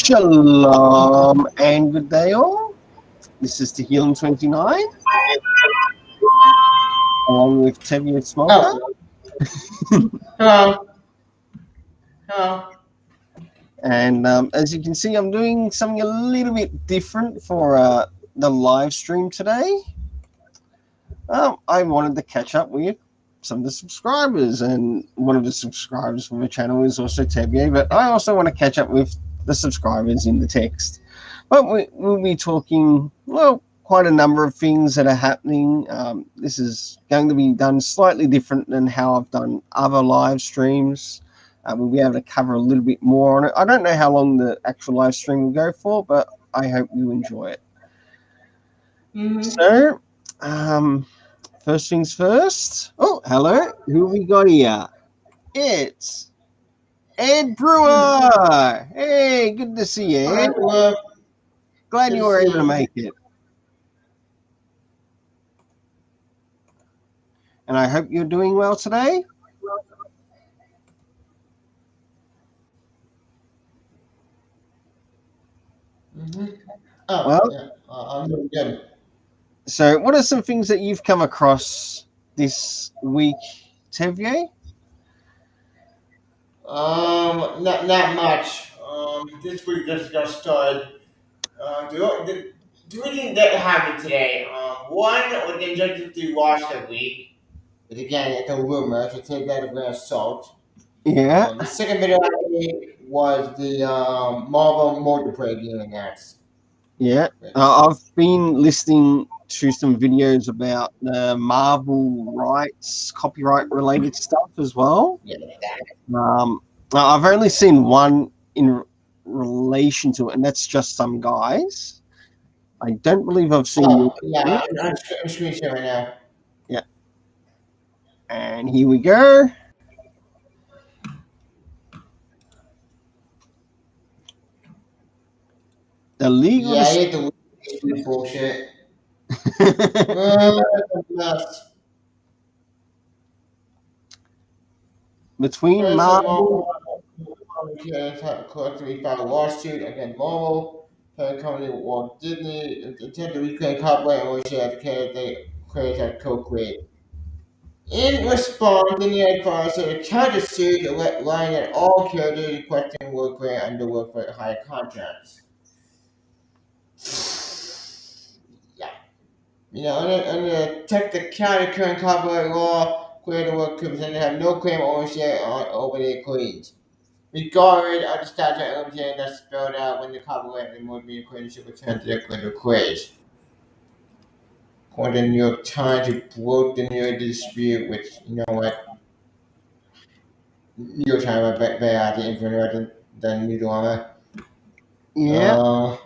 Shalom and good day all. This is Tehillim29 along with Tevye Smoker. Hello. Hello. And as you can see, I'm doing something a little bit different for the live stream today. I wanted to catch up with some of the subscribers, and one of the subscribers from the channel is also Tevye, but I also want to catch up with the subscribers in the text. But we'll be talking, well, quite a number of things that are happening. This is going to be done slightly different than how I've done other live streams. We'll be able to cover a little bit more on it. I don't know how long the actual live stream will go for, but I hope you enjoy it. So, first things first. Oh, hello. Who we got here? It's Ed Brewer. Hey, good to see you, Ed. Glad you were able to make it. And I hope you're doing well today. Oh, well, yeah. I'm doing good. So what are some things that you've come across this week, Tevye? Not much. This week just got started. The three things that happened today. One was the injected to wash the week. But again, it's a rumor, so take that with a grain of salt. Yeah. The second video I made was the Marvel multiplayer game announced. Yeah. I've been listening to some videos about the Marvel rights, copyright related stuff as well. Yeah. I've only seen one in relation to it, and that's just some guys. I don't believe I've seen. Yeah, I'm screen share right now. Yeah. And here we go. The legal. Yeah, I hate the bullshit. Between Marvel. Collectively filed a lawsuit against Marvel, parent company Walt Disney, attempt to reclaim copyright on which the creators had co-created. In response, Disney had filed a counter-suit alleging that all characters in question were created under work hire contracts. Yeah. Under technicality current copyright law, creator work could have no claim or ownership over their claims. Regarded of the statute of limitations that's spelled out when the copyright and would be created should return to their creator creators. According to the New York Times, who broke the New York dispute, which, you know what? New York Times are better at the information than New Drama. Yeah.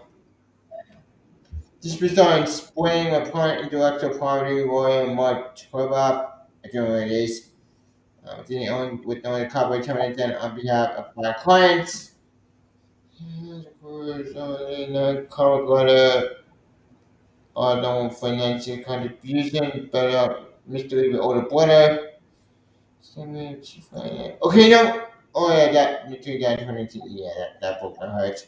This was done in spring of intellectual property lawyer Mark Torbath, I don't know what it is. With no copyright terminated on behalf of my clients. Covered letter no financial contribution, but mystery with older brother. Okay, no. Oh yeah, that mystery guy that book I heard.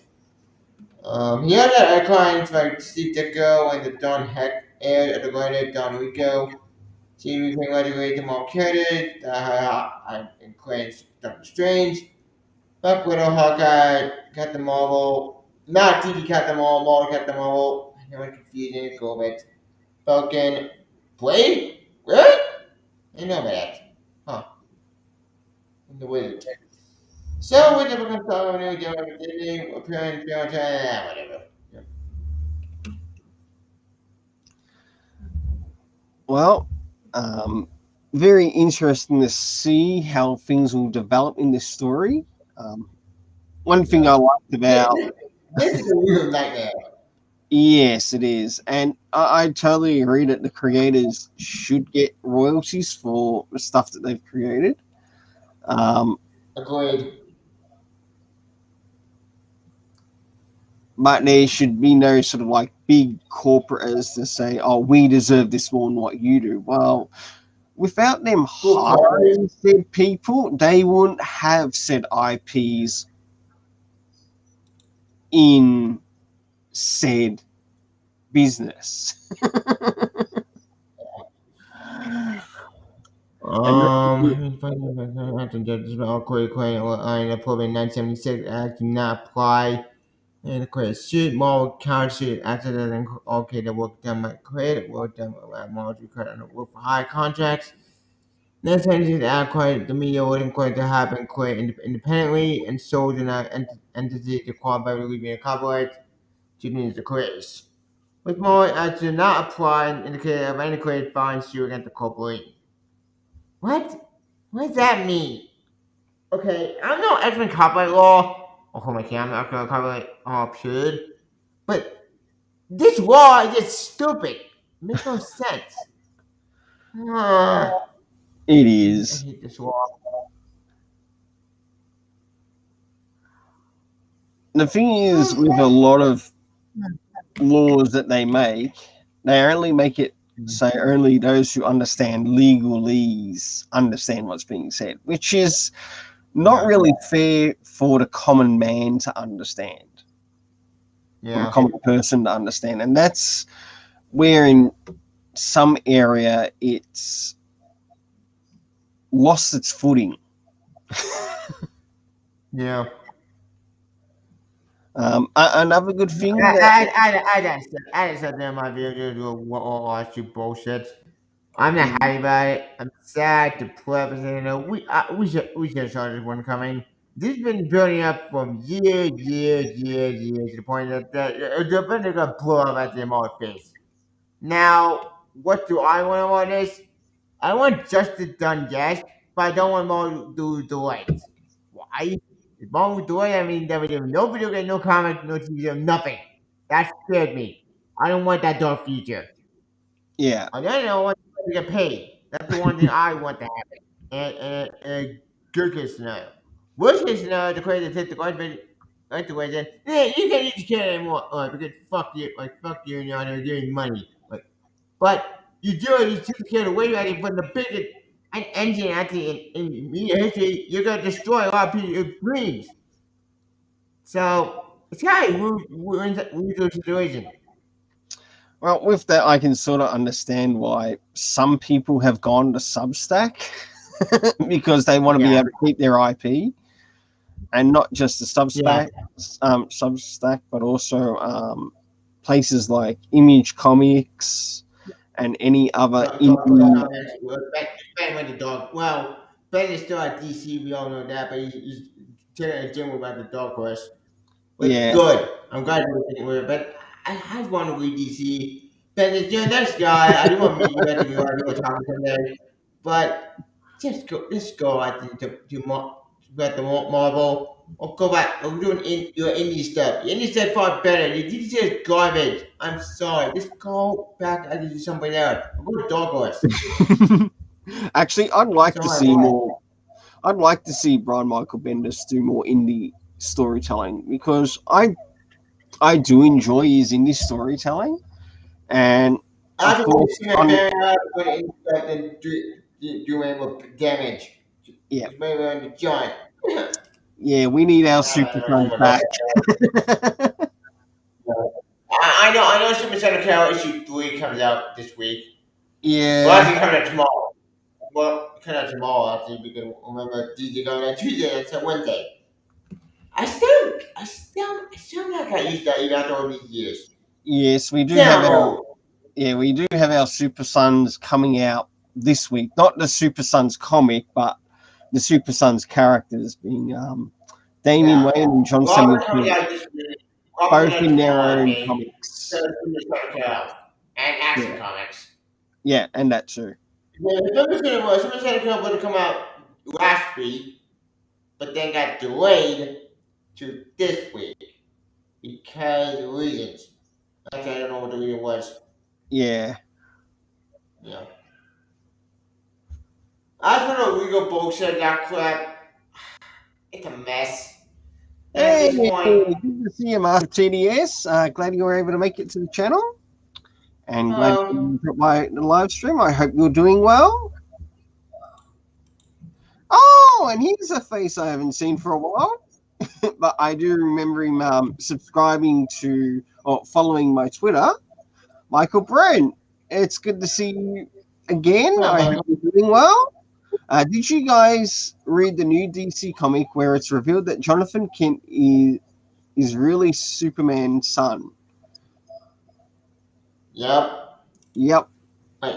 He had our clients like Steve Dicko and the Don Heck aired at the writer Don Rico. See, we can graduate them all characters. And claims Doctor Strange. Black Widow, Hawkeye, Captain Marvel, not TV Captain Marvel, Marvel Captain Marvel, I know it's confusing, go with Falcon, Blade? Really? I know that. Huh. And the Wizard. So, we're never going to talk about new Disney, appearing, whatever. Yeah. Well, very interesting to see how things will develop in this story. One thing I liked about this is a real nightmare. Yes, it is, and I totally agree that the creators should get royalties for the stuff that they've created. Agreed. But there should be no sort of like big corporate as to say, "Oh, we deserve this more than what you do." Well, without them hiring said people, they wouldn't have said IPs in said business. And the Program 976 Act do not apply. And the credit should more account should after that okay the work done by credit work done by more credit and work for high contracts. Next time is adequate the media would require to happen quite independently and so do not entity to qualify for leaving a copyright to need the credits. With more do not apply and indicate of any credit fines due against the corporation. What? What does that mean? Okay, I'm no expert in copyright law. Oh, hold my camera. I'm not gonna copyright law, period. But this law is just stupid. It makes no sense. it I is. hate this law. The thing is, with a lot of laws that they only make it so only those who understand legalese understand what's being said, which is not really fair for the common man to understand, for the common person to understand. And that's where in some area it's lost its footing. Yeah. Another good thing I just said that in my video to all that bullshit. I'm not happy about it. I'm sad, depressed. You know, we should have saw this one coming. This has been building up from years to the point that the vendor got blow up at their mouth face. Now, what do I want on this? I want justice done, yes, but I don't want more to do right. Why? If more do right, I mean, there was no video game, no comic, no TV, nothing. That scared me. I don't want that dark future. yeah. I don't want to get paid. That's the one thing I want to happen. And good case scenario. Worst case scenario, the crazy take the garbage right away. Then, yeah, you can't use the kid anymore. Because fuck you, and you're not giving money. But you do it, you take the kid away at it, but the biggest engine actually in media history, you're gonna destroy a lot of people's dreams. So it's kind of weird situation. Well, with that, I can sort of understand why some people have gone to Substack because they want to be able to keep their IP, and not just the Substack, but also places like Image Comics and any other indie. Ben went to dog. Well, Ben is still at DC. We all know that, but he's telling a gym about the dog horse. Which is good. I'm glad you're thinking with it. But I want to read DC. Ben is your next guy. I do want to meet you at the yard. We were talking someday. But just go. I think to Marvel. Or go back. Or doing your indie stuff. Your indie stuff far better. Your DC is garbage. I'm sorry. Just go back and do something else. Or go to Dog Horse. Actually, I'd like to see more. I'd like to see Brian Michael Bendis do more indie storytelling because I do enjoy his indie storytelling, and of course, doing damage. Yeah. Maybe on the giant. Yeah, we need our Super Sons back. I know Super Sonic Carol issue 3 comes out this week. Yeah. Well, actually coming out tomorrow. Well, coming out tomorrow, actually, because remember, DJ going on Tuesday, it's a Wednesday. I still not got used to that even after all these years. Yes, we do have our Super Sons coming out this week. Not the Super Sons comic, but the Super Sons characters being Damian Wayne and John Samuel, both in their own comics. And Action Comics. Yeah, and that too. Super Sonic would have come out last week, but then got delayed to this week because of reasons. Actually, I don't know what the reason was. Yeah. Yeah. I don't know legal bullshit, that crap. It's a mess. Hey, good to see you, Master TDS. Glad you were able to make it to the channel. And glad you dropped by the live stream. I hope you're doing well. Oh, and here's a face I haven't seen for a while. but I do remember him subscribing to or following my Twitter, Michael Brent. It's good to see you again. Hello, I hope Michael. you're doing well. Did you guys read the new DC comic where it's revealed that Jonathan Kent is really Superman's son? Yep. Yep. Wait.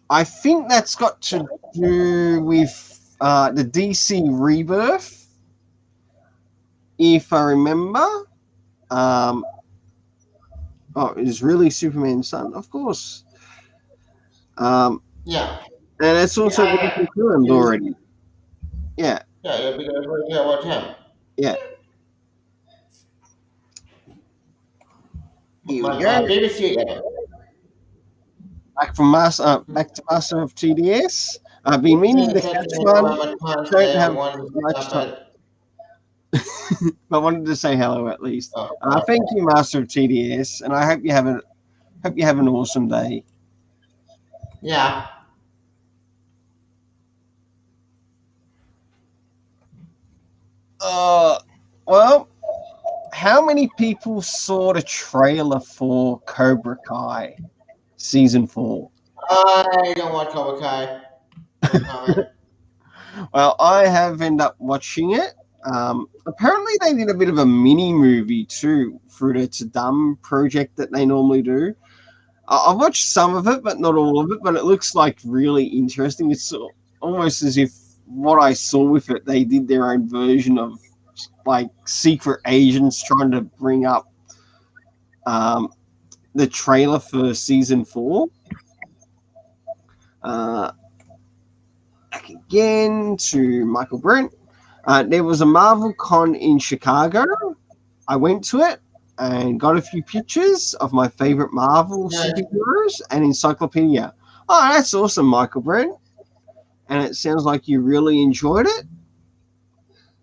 I think that's got to do with the DC Rebirth, if I remember. Um, oh, it is really Superman's son, of course. Yeah. And it's Yeah. also been confirmed Yeah. already. Yeah, Yeah. Because we're here with him. yeah. Here we go. My favorite seat ever. Back to Master of TDS. I've been meaning to catch one. Don't I have wanted to much stop time, at. but wanted to say hello at least. Oh, Thank you, Master of TDS, and I hope you have an awesome day. yeah. Uh, well, how many people saw the trailer for Cobra Kai season 4? I don't watch Cobra Kai. No comment. Well, I have ended up watching it. Apparently, they did a bit of a mini movie too through the Tadam project that they normally do. I've watched some of it, but not all of it. But it looks like really interesting. It's almost as if what I saw with it, they did their own version of like secret agents trying to bring up the trailer for season 4. Back again to Michael Brent. There was a Marvel Con in Chicago. I went to it and got a few pictures of my favorite Marvel Nice. superheroes and encyclopedia. Oh, that's awesome, Michael Brent. And it sounds like you really enjoyed it.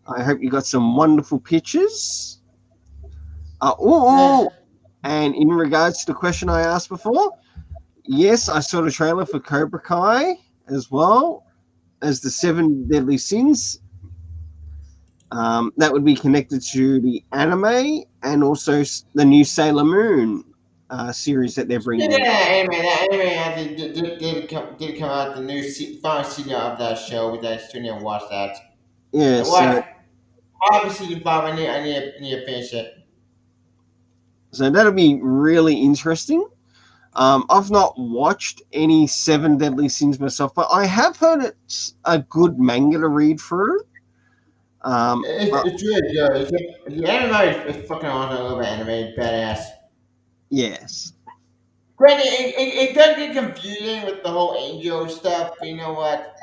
I hope you got some wonderful pictures. Nice. And in regards to the question I asked before, yes, I saw the trailer for Cobra Kai as well as the 7 Deadly Sins. That would be connected to the anime and also the new Sailor Moon series that they're bringing Yeah, in. anime actually did come out the new final season of that show, which I still didn't watch that. Yeah, I so watched half of season 5. I need to finish it. that'll be really interesting. I've not watched any 7 Deadly Sins myself, but I have heard it's a good manga to read through. But It's really good. The anime is fucking awesome. I love anime. It's badass. yes, Granted, it does get confusing with the whole angel stuff, but you know what?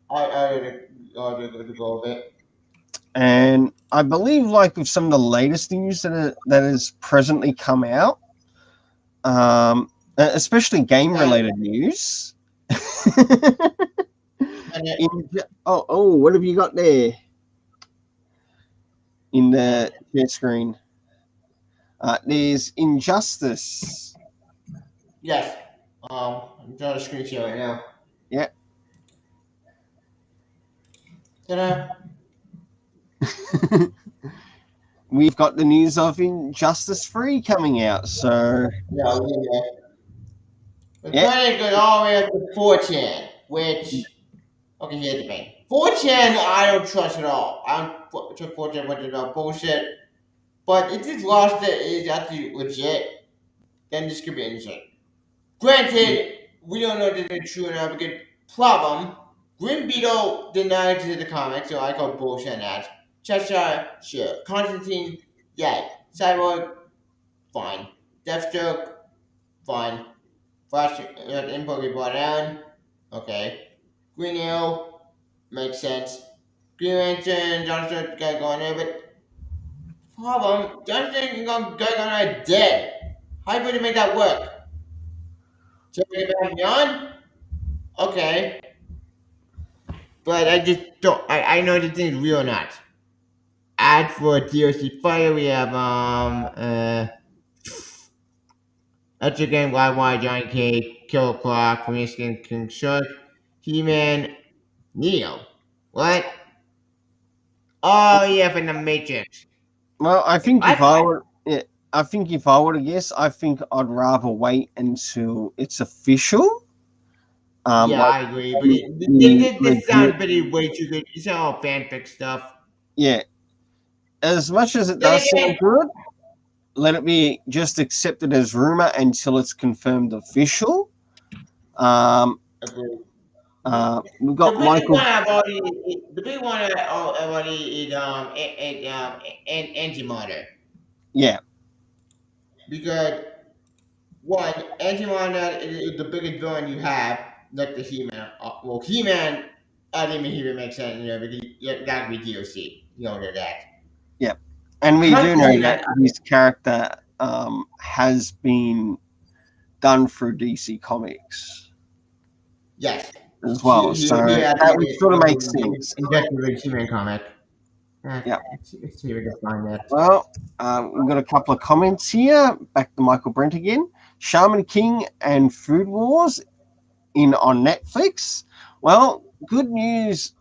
I'll just go with it. and I believe like with some of the latest news that has presently come out, especially game related news. What have you got there in the share screen? There's Injustice. Yes. I'm trying to screen share right now. Yeah. Ta-da. We've got the news of Injustice 3 coming out, so Yeah, I'll leave that. But yeah. trying to go all the way up to 4chan, which, okay, here's the thing. 4chan, I don't trust at all. I don't trust 4chan, which is about bullshit. But if this roster is actually legit, then this could be interesting. Granted, we don't know if this is true or not because problem, Green Beetle did not exist in the comics, so I call bullshit on that. Cheshire, sure. Constantine, yeah. Cyborg, fine. Deathstroke, fine. Flash info we brought down, okay. Green Arrow, makes sense. Green Lantern, Johnson got going there, but problem, Johnson got going on dead. How would you make that work? Taking it back beyond? Okay. But I just don't. I know the thing is real or not. As for DLC Fire, we have Extra Game, YY, Giant Cake, Killer Clock, Michigan King Shark, He-Man, Neo. What? Oh yeah, from the Matrix. Well, I think if I I were, yeah, I think if I were to guess, I think I'd rather wait until it's official. yeah, Like I agree. But the this legit, sounds pretty way too good. It's all fanfic stuff. yeah. As much as it Then does again, sound good, let it be just accepted as rumor until it's confirmed official. Um, agree. we've The got big one Michael. I've already, the big one I already is antimatter, Yeah, because one antimatter is the biggest villain you have, not the He-Man. Well, He-Man, I didn't even make sense, because that could be DOC. You know that. yeah, and we do know that 100%. his character has been done through DC Comics Yes, as well, so he that would actually sort of make sense. injected with He-Man comic. Yeah. Let's see if we can find that. Well, we've got a couple of comments here. Back to Michael Brent again. Shaman King and Food Wars in on Netflix. Well, good news,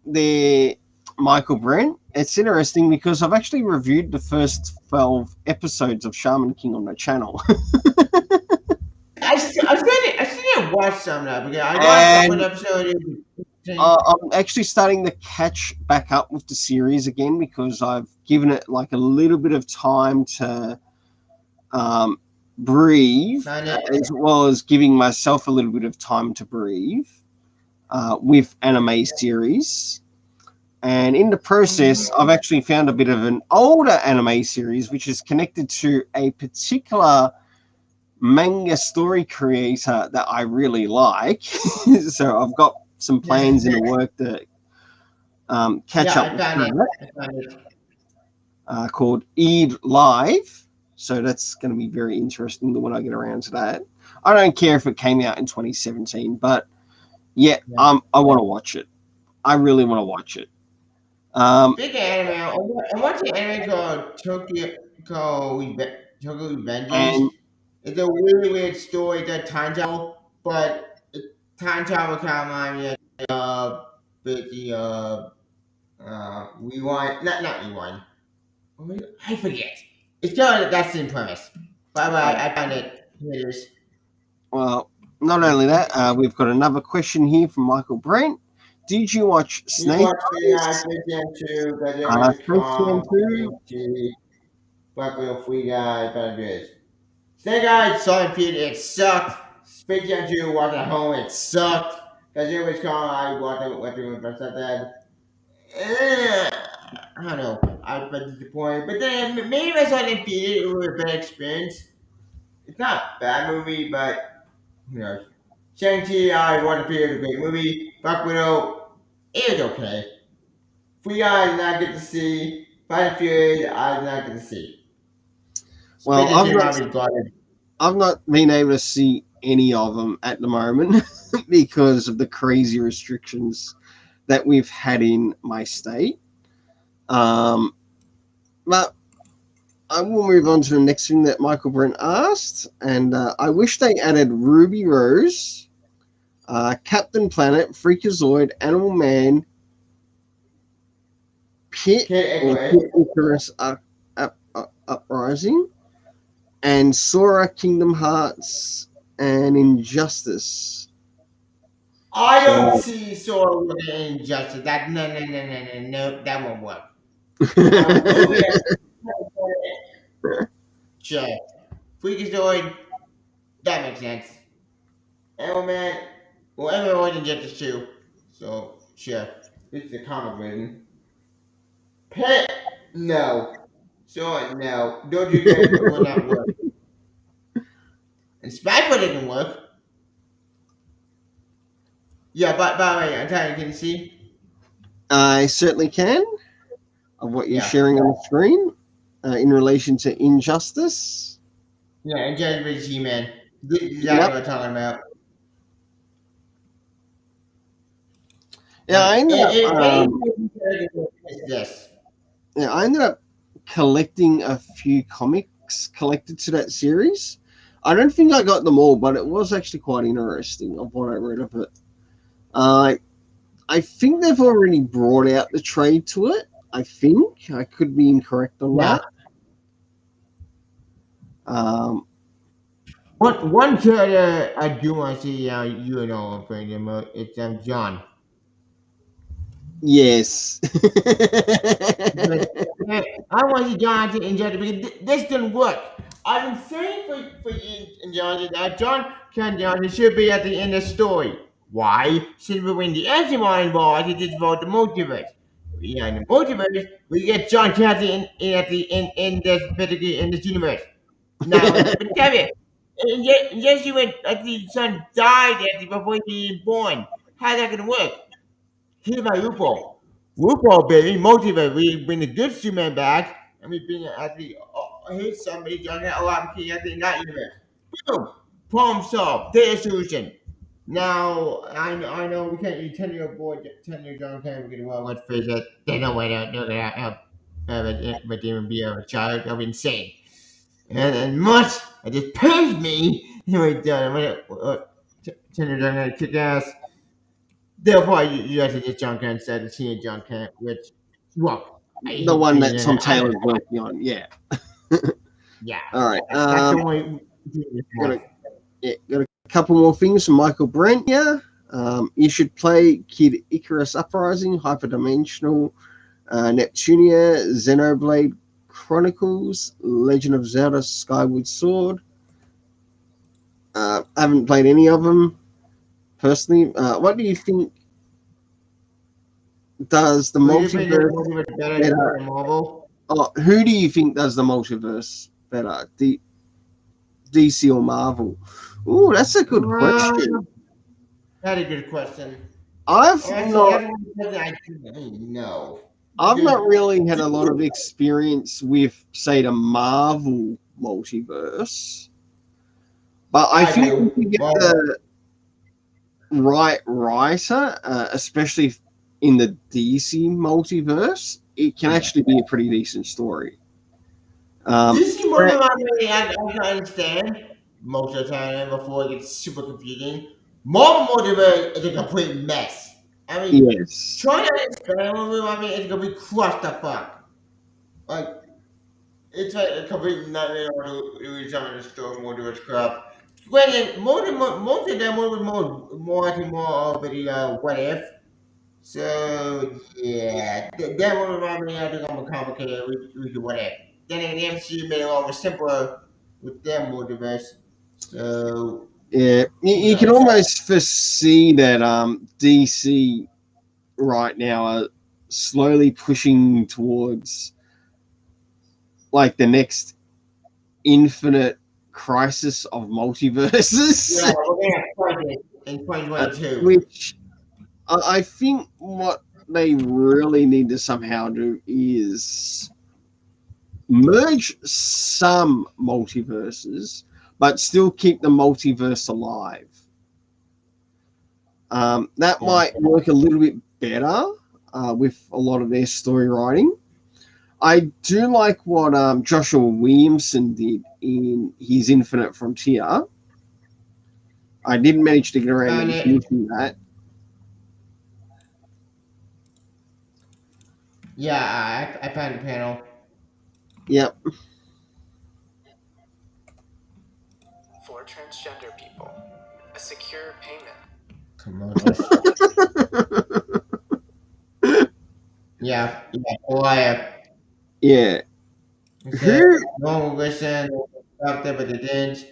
there, Michael Brent. It's interesting because I've actually reviewed the first 12 episodes of Shaman King on the channel. I still didn't watch some of that because I watched the And first episode. I'm actually starting to catch back up with the series again because I've given it like a little bit of time to breathe, as well as giving myself a little bit of time to breathe with anime series. And in the process, I've actually found a bit of an older anime series, which is connected to a particular manga story creator that I really like. So I've got some plans in the work to catch Yeah, up I with found it. that, I found it. called Eid Live. So that's going to be very interesting when I get around to that. I don't care if it came out in 2017, but yeah, Yeah. I want to watch it. I really want to watch it. Um, Speaking of anime, I watched an anime Tokyo Revengers. and It's a really weird story that time travel, but time travel kind of remind me of the rewind, not rewind. I forget. It's kind of that same premise. Bye bye. uh, I found it. Here it is. well, not only that, we've got another question here from Michael Brent. Did you watch We Snake watched the Eyes? Space Jam 2, because it was Space Jam calm, 2? empty, but real free guy, but good. Snake Eyes, Sonic Feud, it sucked. Space Jam 2 was at home, it sucked. Because it was calm, I watched it with my stepdad. I don't know. I was disappointed. But then maybe I saw it Feud, it was a bad experience. It's not a bad movie, but who knows. Shang-Chi, I want to feel a great movie. Black Widow, it was okay. Free Guy, I did not get to see. Fight Fury, I did not get to see. Well, Space Jam, I regarded. I've not been able to see any of them at the moment because of the crazy restrictions that we've had in my state. But I will move on to the next thing that Michael Brent asked, and I wish they added Ruby Rose, Captain Planet, Freakazoid, Animal Man, Pit Kid or Icarus. Pit Icarus Uprising, and Sora Kingdom Hearts and Injustice. I don't So, see Sora with an injustice. That no, that won't work. Ruby, sure. Freakazoid, that makes sense. Animal Man, well, everyone injustice too. So sure, this is the comic version. Pet, no. Sora, no. Don't you guys will not work. And Spy Bullet can work. Yeah, but by the way, I'm telling you, can you see? I certainly can, of what you're Yeah. sharing on the screen in relation to Injustice. Yeah, and James Bridges He-Man. This is exactly Yep. what I'm talking about. Yeah, Like, I ended up. if anything, it's this. Yeah, I ended up collecting a few comics collected to that series. I don't think I got them all, but it was actually quite interesting of what I read of it. I think they've already brought out the trade to it. I think I could be incorrect on Yeah. that. Um, One character I do want to see you know playing them. It's John. yes. But, I want to see John to enjoy it because this didn't work. I've been saying for you and John that Ken Johnson should be at the end of the story. Why? Since when the Antimon involved, he just vote the multiverse. Yeah, in the multiverse, we get John Candy in at the in this particular in this universe. Now, but tell me, yes, you went. The son died before he was born. How's that gonna work? Here's my loophole. Loophole, baby, multiverse. We bring the good Superman back, and we bring actually hit somebody John a lot of kids in that universe. Boom, problem solved. Data solution. Now I know we can't. You 10-year boy, 10-year John can't get well. Let's face it. There's no way they're gonna have a demon be a child. That'll be insane. And much it just pains me. Anyway, I'm gonna 10-year John gonna kick ass. They'll probably you guys just John Kent said the senior John Kent, which well, I the hate one being that in Tom it. Taylor's working on. Yeah. Yeah, All right. that's the only. Got a couple more things from Michael Brent here. You should play Kid Icarus Uprising, Hyperdimensional, Neptunia, Xenoblade Chronicles, Legend of Zelda Skyward Sword. I haven't played any of them personally. What do you think does the multiverse better? Marvel. Who do you think does the multiverse better? DC or Marvel? Ooh, that's a good question. That's a good question. I've not really had a lot of experience with, say, the Marvel multiverse, but I think if you get the right writer, especially in the DC multiverse, it can actually be a pretty decent story. DC multiverse, I can understand most of the time before it gets super confusing. Marvel multiverse is a complete mess. I mean, Yes. trying to explain it's gonna be crushed the fuck. Like, it's like a complete nightmare to read some of the story multiverse crap. Granted, most of them were more of the what if. So yeah, that one remind me I think I'm a complicated with the what if. Then the MCU made it a lot simpler with their multiverse. So Yeah, you can almost foresee that DC right now are slowly pushing towards like the next infinite crisis of multiverses. yeah, we're gonna have in 2022. Which I think what they really need to somehow do is merge some multiverses, but still keep the multiverse alive. That might work a little bit better with a lot of their story writing. I do like what Joshua Williamson did in his Infinite Frontier. I didn't manage to get around to finishing that. Yeah, I found the panel. Yep. For transgender people, a secure payment. Come on. yeah, Yeah. No one listen, out there, but they didn't.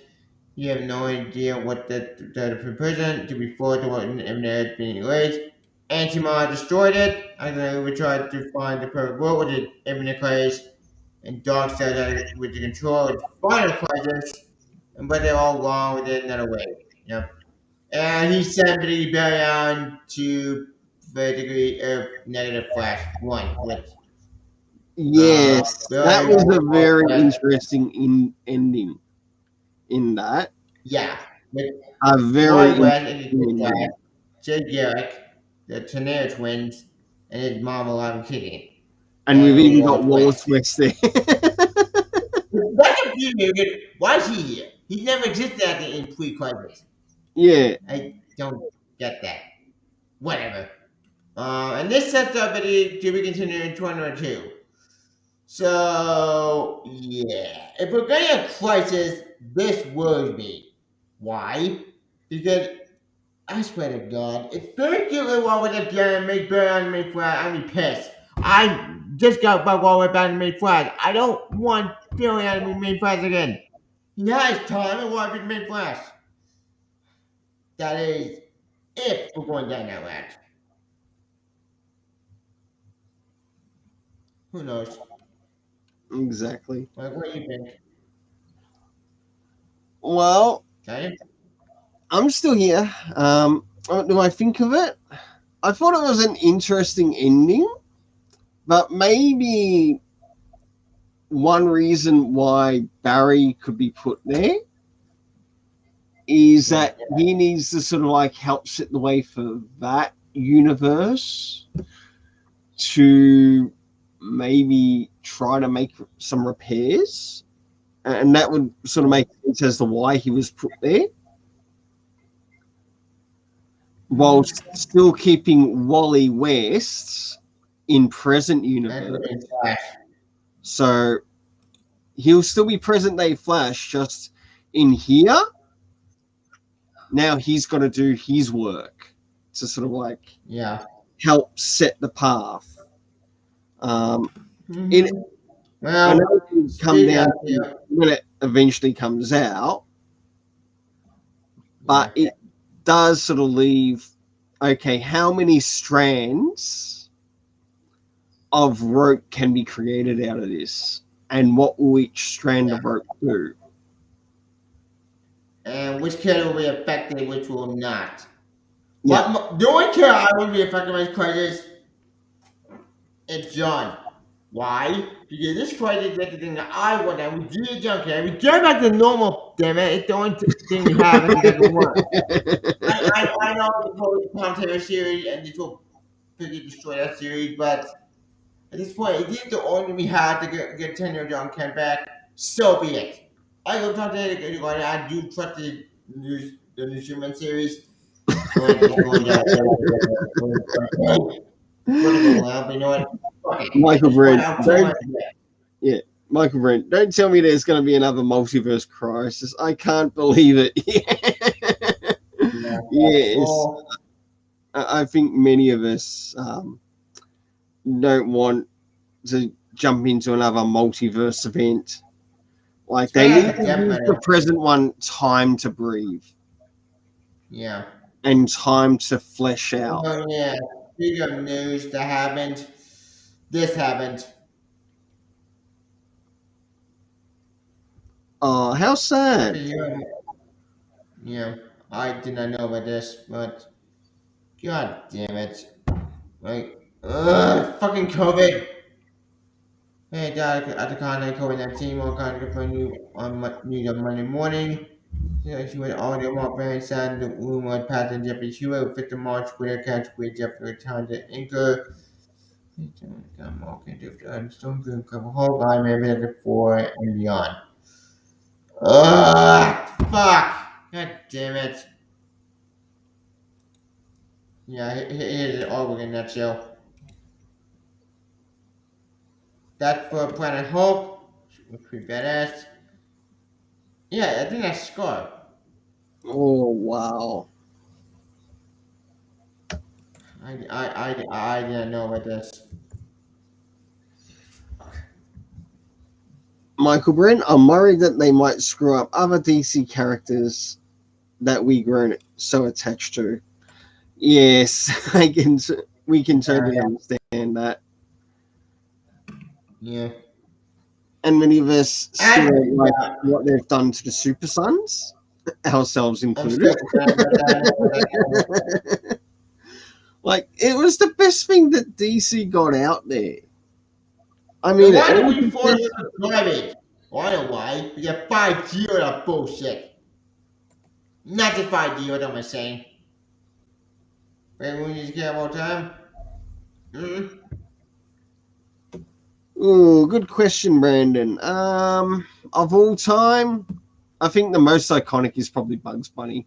You have no idea what the person to be forward to what internet being erased. Antimon destroyed it. I then we tried to find the perfect world with the infinite clays. And Dog said that with the control of final crisis, but they're all wrong with it another way. Yep. And he sent the rebellion to basically Earth negative flash one, which yes, that was a very interesting ending in that. Yeah. A very interesting ending. Jay Garrick, the Tornado twins, and his mom alive and kicking. And we've even got Wallace West there. That's a period. Why is he here? He never existed at the pre-crisis. Yeah. I don't get that. Whatever. And this sets up to be continued in 2022. So, yeah. If we're getting a crisis, this worries me. Why? Because, I swear to God, if Barry Gillen were with a gun and make Barry anime flag, I'd be pissed. I just got back all the way back to make flag. I don't want Barry anime made flags again. He has time and why be made flash. That is, if we're going down that route. Who knows? Exactly. Like, what do you think? Well, Okay? I'm still here. What do I think of it? I thought it was an interesting ending, but maybe one reason why Barry could be put there is that he needs to sort of like help set the way for that universe to maybe try to make some repairs, and that would sort of make sense as to why he was put there, while still keeping Wally West in present universe. So he'll still be present day Flash, just in here. Now he's got to do his work to sort of like help set the path. It Well, come down when it eventually comes out, but it does sort of leave, okay, how many strands of rope can be created out of this, and what will each strand of rope do? And which character will be affected, which will not. Yeah. But the only character I would be affected by this crisis is John. Why? Because this crisis is the thing that I want, and we do John care. We get back to normal, damn it. It's the only thing we have that doesn't work. I know the whole commentary series, and this will pretty destroy that series, but at this point, it is the only we have to get 10-year John Kent back. So be it. I will talk to you. I do trust the Newsman series. You know what? Michael Brent. Michael Brent. Don't tell me there's going to be another multiverse crisis. I can't believe it. Yes. I think many of us don't want to jump into another multiverse event. Like, they need to give the present one time to breathe. Yeah. And time to flesh out. Oh, yeah. Big news that happened. This happened. Oh, how sad. Yeah, I did not know about this, but god damn it. Like, fucking COVID. Hey, Dad, at the contact COVID-19, one contact for you on Monday morning. She went all the more very sad. The room was passed in Jeffrey Hewitt, 5th of March, Twitter catch with Jeffrey returned to Anchor. Stone Green Cover Hope, I remember the 4 and beyond. Fuck! God damn it. Yeah, here's it all in a nutshell. That's for Planet Hope. Pretty badass. Yeah, I think that's Scar. Oh, wow. I didn't know about this. Michael Brent, I'm worried that they might screw up other DC characters that we grown so attached to. Yes, we can totally understand that. Yeah. And many of us still like what they've done to the Super Sons, ourselves included. Like, it was the best thing that DC got out there. I mean, why do we force it to drive it? Why? We get 5G or that bullshit. Not the 5G, what am I saying? Wait, we need to get more time? Oh, good question, Brandon. Of all time, I think the most iconic is probably Bugs Bunny.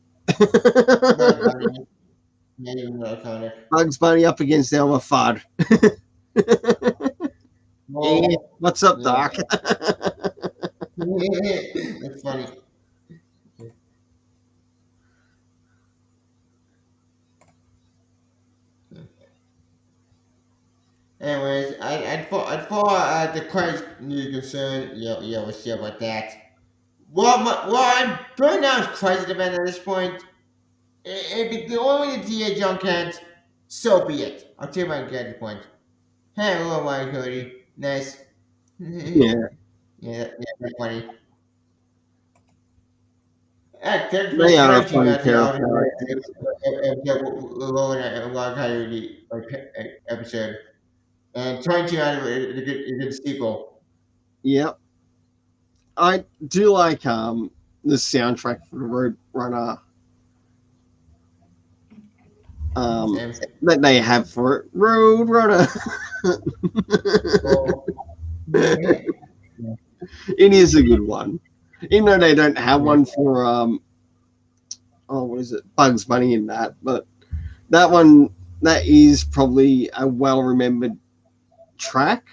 Yeah, you know, kind of. Bugs Bunny up against Elmer Fudd. Yeah, Oh, what's up, yeah. Doc? That's funny. Anyways, I'd for the Christ you're concerned, yeah, we'll see about that. Well, I'm right now is crisis event at this point. If the only way the TA John can't, so be it. I'll take my get the point. Hey, hello, my Cody. Nice. yeah, Yeah, that's funny. Thanks for they are a encouraging fun us. pair Yeah, of characters. alone about Coyote episode and trying to out a good sequel. Yep. I do like the soundtrack for the Road Runner Same. that they have for it. Road Runner. Oh, yeah. It is a good one. Even though they don't have Yeah. one for what is it? Bugs Bunny in that, but that one that is probably a well remembered track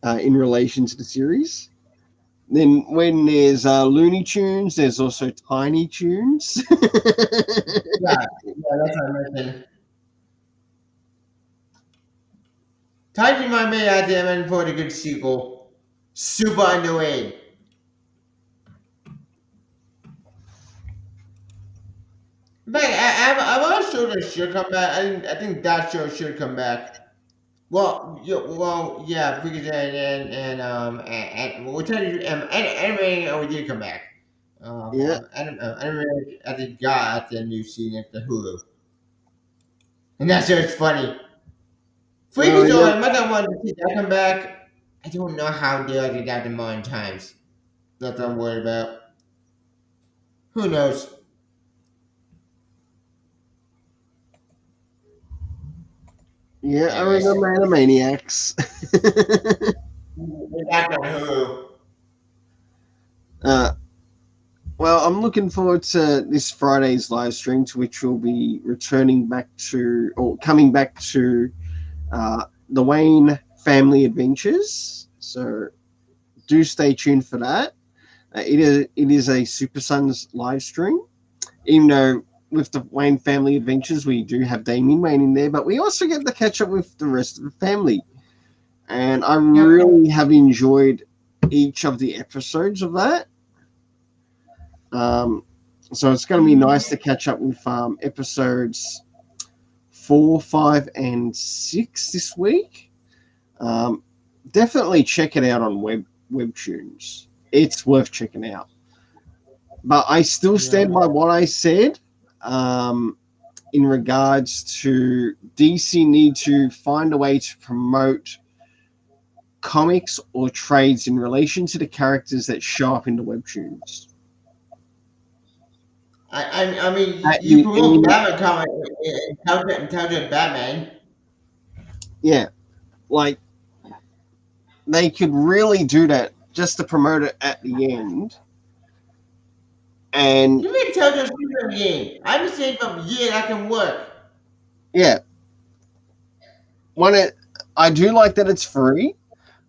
in relation to the series. Then when there's Looney Tunes, there's also Tiny Tunes. Yeah, that's what I mentioned. Typing my mail out there and for the good sequel. Super underrated. In fact, I'm not sure that should come back. I think that show should come back. Yeah, because we'll tell you, anime, we did come back. Yeah. Anime, I think got the new season at the Hulu, and that's just funny. Oh Freaky Joy, yeah. I might not want to see that come back. I don't know how they did that in modern times. That's what I'm worried about. Who knows? Yeah, I Anyways, remember Animaniacs. we're back on Hulu. uh, well, I'm looking forward to this Friday's live stream, to which we'll be returning back to, or coming back to, the Wayne Family Adventures. So do stay tuned for that. It is a Super Sons live stream, even though with the Wayne Family Adventures we do have Damien Wayne in there, but we also get to catch up with the rest of the family. And I Yep. really have enjoyed each of the episodes of that. So it's going to be nice to catch up with episodes 4, 5, and 6 this week. Definitely check it out on Webtoons. It's worth checking out. But I still stand by what I said in regards to DC need to find a way to promote comics or trades in relation to the characters that show up in the Webtoons. I mean, At you the promote end, Batman comic in Counter Batman. yeah, like they could really do that just to promote it at the end. And You mean Counter Super game? I'm saying from yeah, that can work. yeah, I do like that it's free.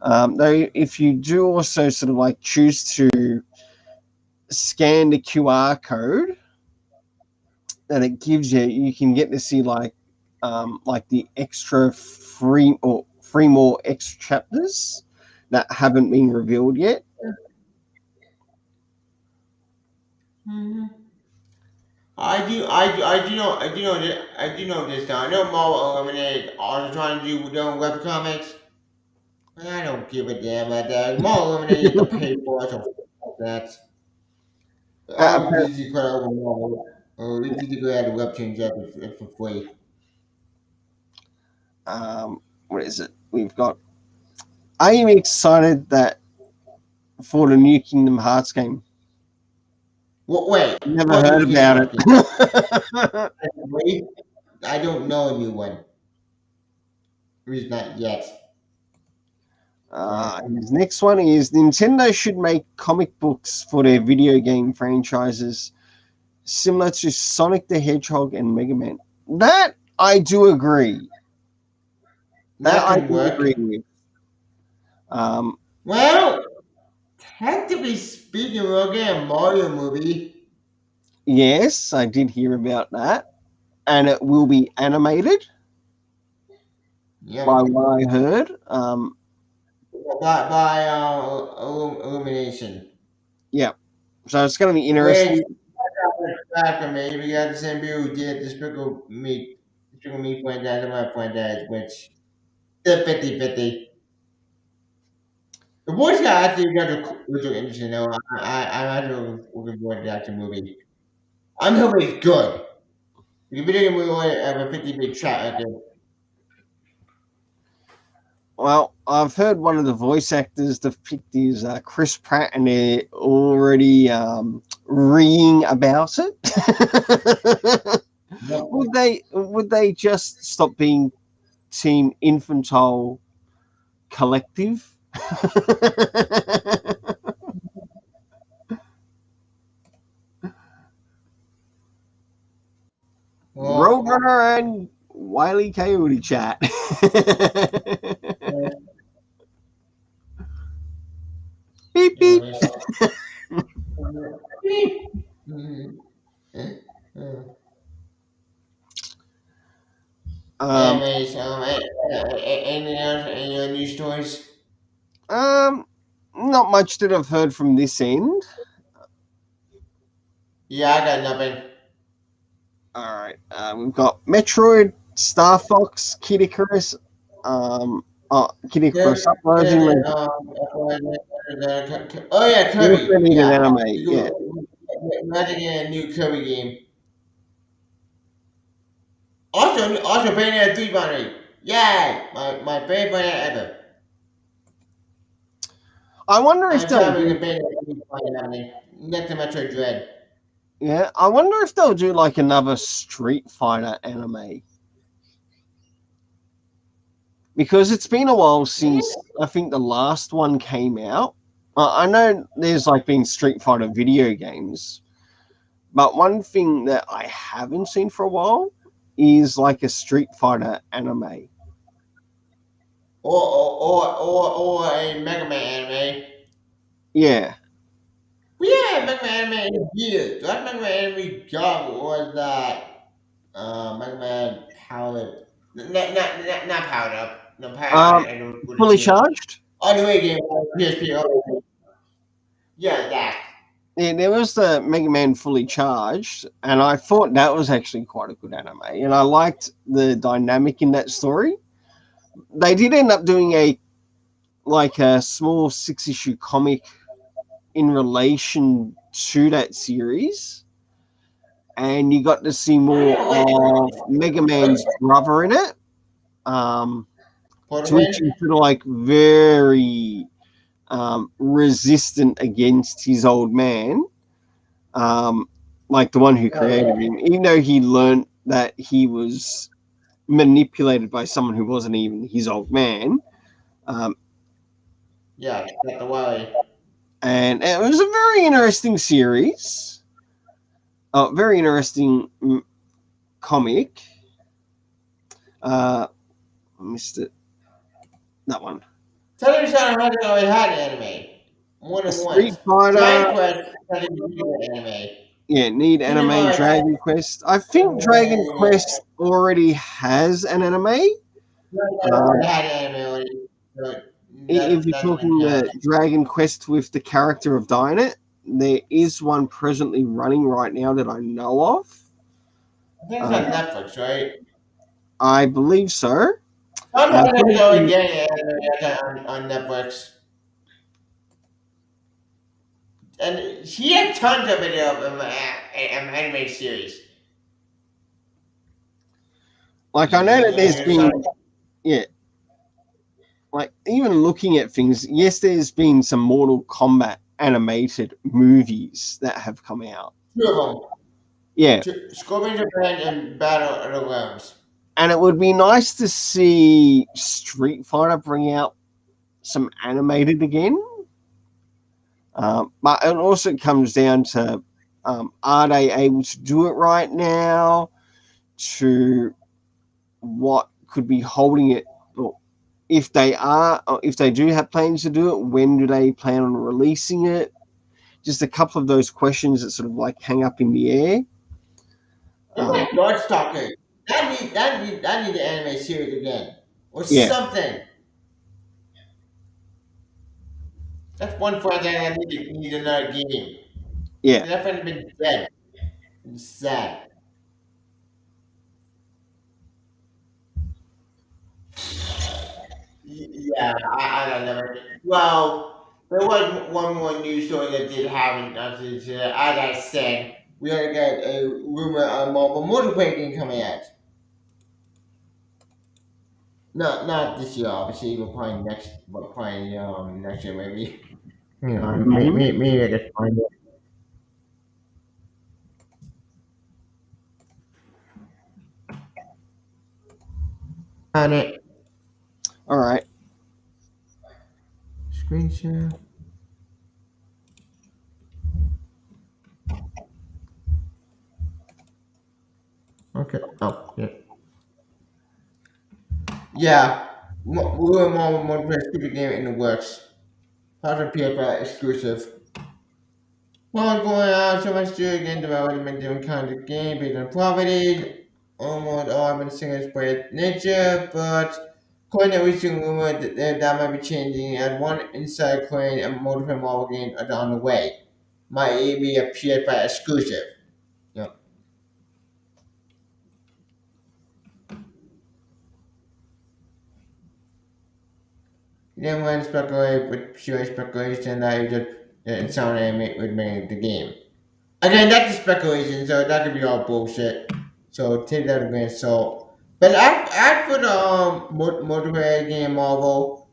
Though, if you do also sort of like choose to scan the QR code that it gives you, you can get to see like the extra free more extra chapters that haven't been revealed yet. Mm-hmm. I do know this now. I know Marvel Eliminated are trying to do their own web comics. I don't give a damn about that. Marvel Eliminated to pay for it, so fuck that. Uh, I'm busy quite over Marvel. We need to go ahead and web change up for free. what is it? We've got. I am excited that for the new Kingdom Hearts game. Wait, Never what heard new game? about it. Wait, I don't know a new one. At least not yet. His next one is Nintendo should make comic books for their video game franchises similar to Sonic the Hedgehog and Mega Man. That I do agree. That I can do work. agree with. Well, technically speaking, we're getting a Mario movie. Yes, I did hear about that, and it will be animated. Yeah. By what I heard. By Illumination. Yeah, so it's going to be Which interesting. back for me, we got the same people who did the Sprinkle Me franchise and my franchise, which they're 50-50. The voice guy actually got which are interesting though. I'm actually looking forward to the actual movie. I'm hoping it's good. The video game movie only have a 50 big track record. Well, I've heard one of the voice actors they've picked is Chris Pratt, and they're already reeing about it. Would they just stop being Team Infantile Collective? Well, Roadrunner and Wile E. Coyote chat. Beep beep. Anyways, anything else? Any other news stories? Not much that I've heard from this end. Yeah, I got nothing. All right, we've got Metroid, Star Fox, Kid Icarus, Kid Icarus Uprising. Oh yeah, You also Kirby. need an Yeah, anime, yeah. imagine getting a new Kirby game. Also, Bayonetta 3 binary. Yay! My favorite ever. I wonder if I'm they'll having a do, Bayonetta 3 binary next to Metroid Dread. yeah. I wonder if they'll do like another Street Fighter anime, because it's been a while since I think the last one came out. I know there's like been Street Fighter video games, but one thing that I haven't seen for a while is like a Street Fighter anime. Or a Mega Man anime. Yeah. We had Mega Man anime in years. The last Mega Man anime job was that Mega Man powered not powered up. No power Um, I don't what Fully it is. charged. On the way game PSP. Yeah, that. Yeah, there was the Mega Man Fully Charged, and I thought that was actually quite a good anime, and I liked the dynamic in that story. They did end up doing a small 6-issue comic in relation to that series, and you got to see I more don't like of Mega Man's brother in it, to which Portman. he's sort of like very resistant against his old man, like the one who created him, even though he learned that he was manipulated by someone who wasn't even his old man. Yeah, got the Wally. And it was a very interesting series, very interesting comic. Missed it. That one. Television Hunter already had an anime. More A than Street once. Fighter. Dragon Quest television anime. Yeah, need Kingdom anime. Hearts. Dragon Quest. I think Dragon Quest already has an anime. Had an anime already. So If you're that doesn't talking count. the Dragon Quest with the character of Dynet, there is one presently running right now that I know of. I think it's on Netflix, right? I believe so. I'm not going getting anime on Netflix. And he had tons of video of anime series. Like, I know that there's been, yeah, like, even looking at things, yes, there's been some Mortal Kombat animated movies that have come out. Two of them. Yeah. Scorpion Japan and Battle of the Realms. And it would be nice to see Street Fighter bring out some animated again. But it also comes down to Are they able to do it right now? To what could be holding it? Or if they do have plans to do it, when do they plan on releasing it? Just a couple of those questions that sort of like hang up in the air. Oh my God, Stalker! That need the anime series again or Yeah. something. That's one for that I need another game. Yeah. That friend's been dead. It's sad. Yeah, I don't know. Well, there was one more news story that did happen. As I said, we had to get a rumor of mobile multiplayer game coming out. Not this year, obviously. We're probably next year maybe. Hang on, maybe I just find it. Found it. All right. Screen share. Okay. Oh, yeah. Yeah. We were more multiplayer stupid game in the works. Part of PS5 exclusive. Well, going on so much to again development different kinds of game based on properties. Almost all have been single player nature, but according to recent rumor that might be changing as one inside claim and multiple mobile games are on the way. Might even be a PS5 exclusive. Yep. Then when speculate with pure speculation that it just it sounded would make the game. Again, that's speculation, so that could be all bullshit. So take that with a grain of salt. But as for the multiplayer game Marvel,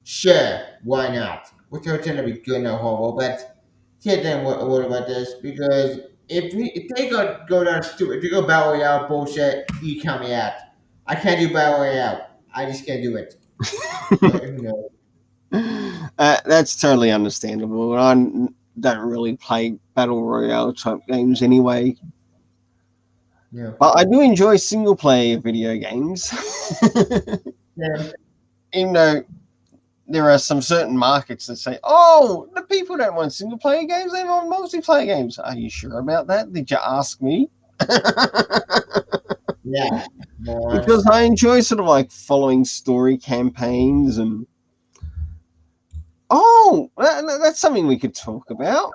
sure, why not? Which are tend to be good, not horrible. But here's then what about this? Because if they go down stupid, if you go battle royale bullshit, you count me out. I can't do battle royale. I just can't do it. But who knows? That's totally understandable. I don't really play battle royale type games anyway, Yeah. but I do enjoy single player video games. Yeah. Even though there are some certain markets that say, "Oh, the people don't want single player games; they want multiplayer games." Are you sure about that? Did you ask me? Yeah. More. Because I enjoy sort of like following story campaigns and that's something we could talk about.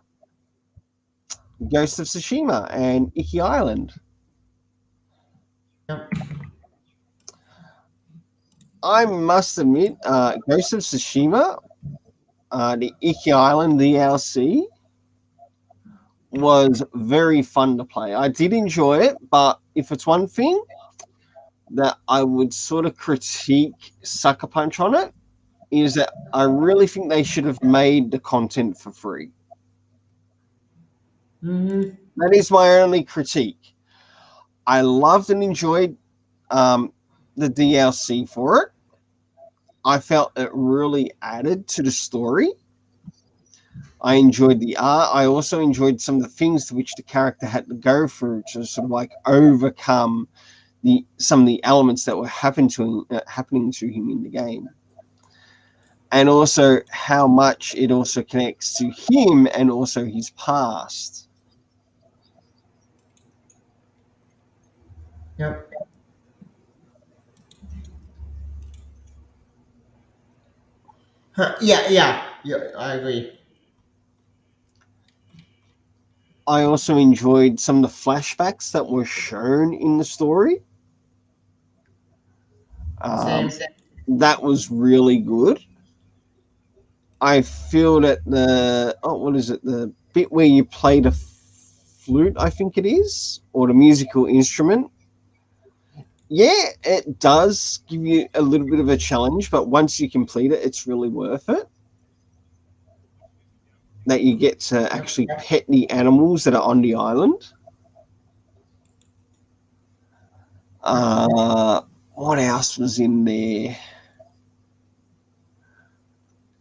Ghost of Tsushima and Iki Island. Yep. I must admit, Ghost of Tsushima, the Iki Island DLC, was very fun to play. I did enjoy it, but if it's one thing that I would sort of critique Sucker Punch on it, is that I really think they should have made the content for free. Mm-hmm. That is my only critique. I loved and enjoyed the DLC for it. I felt it really added to the story. I enjoyed the art. I also enjoyed some of the things to which the character had to go through to sort of like overcome some of the elements that were happening to him in the game, and also how much it also connects to him and also his past. Yep. Huh, yeah, I agree. I also enjoyed some of the flashbacks that were shown in the story. Same. That was really good. I feel that what is it? The bit where you play the flute, I think it is, or the musical instrument. Yeah, it does give you a little bit of a challenge, but once you complete it, it's really worth it. That you get to actually pet the animals that are on the island. What else was in there?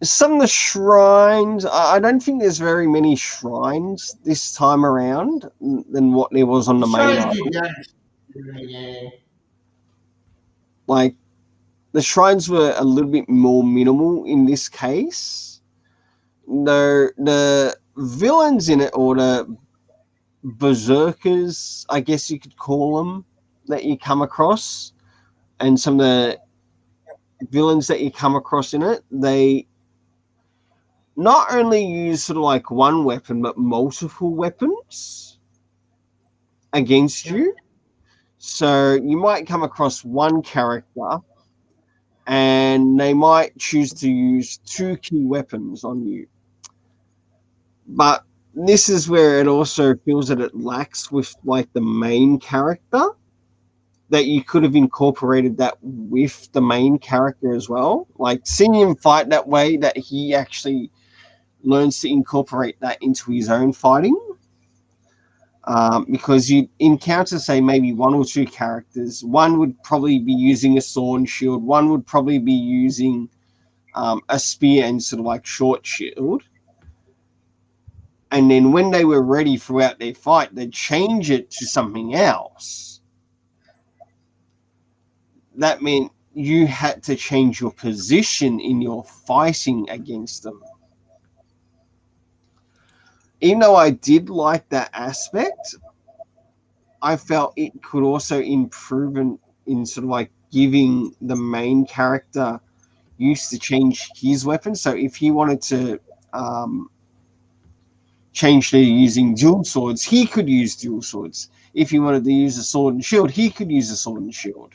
some of the shrines, I don't think there's very many shrines this time around than what there was on the He's main trying to do island. damage in the game. Like, the shrines were a little bit more minimal in this case. The villains in it, or the berserkers, I guess you could call them, that you come across, and some of the villains that you come across in it, they not only use sort of like one weapon, but multiple weapons against you. So you might come across one character and they might choose to use two key weapons on you. But this is where it also feels that it lacks with like the main character, that you could have incorporated that with the main character as well. Like seeing him fight that way, that he actually learns to incorporate that into his own fighting. Because you encounter, say, maybe one or two characters. One would probably be using a sword and shield. One would probably be using a spear and sort of like short shield. And then when they were ready throughout their fight, they'd change it to something else. That meant you had to change your position in your fighting against them. Even though I did like that aspect, I felt it could also improve in sort of like giving the main character use to change his weapon. So if he wanted to change to using dual swords, he could use dual swords. If he wanted to use a sword and shield, he could use a sword and shield.